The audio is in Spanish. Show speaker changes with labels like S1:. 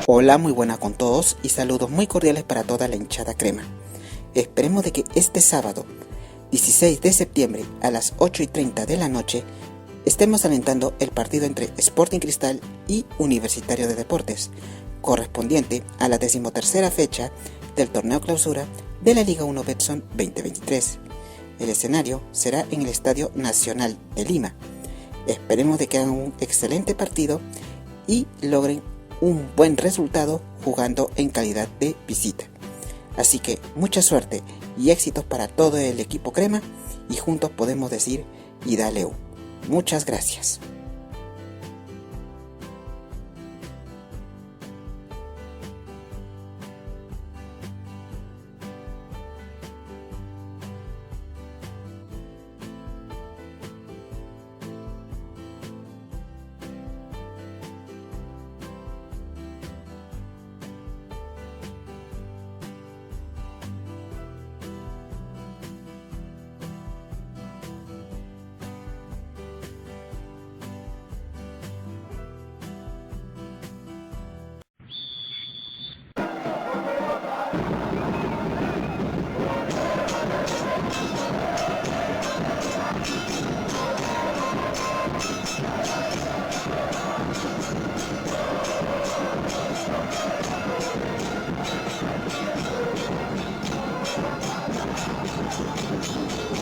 S1: Hola, muy buena con todos y saludos muy cordiales para toda la hinchada crema. Esperemos de que este sábado, 16 de septiembre a las 8:30 de la noche, estemos alentando el partido entre Sporting Cristal y Universitario de Deportes, correspondiente a la 13ª fecha del torneo clausura de la Liga 1 Betson 2023. El escenario será en el Estadio Nacional de Lima. Esperemos de que hagan un excelente partido y logren un buen resultado jugando en calidad de visita. Así que mucha suerte y éxitos para todo el equipo crema y juntos podemos decir y dale U. Muchas gracias.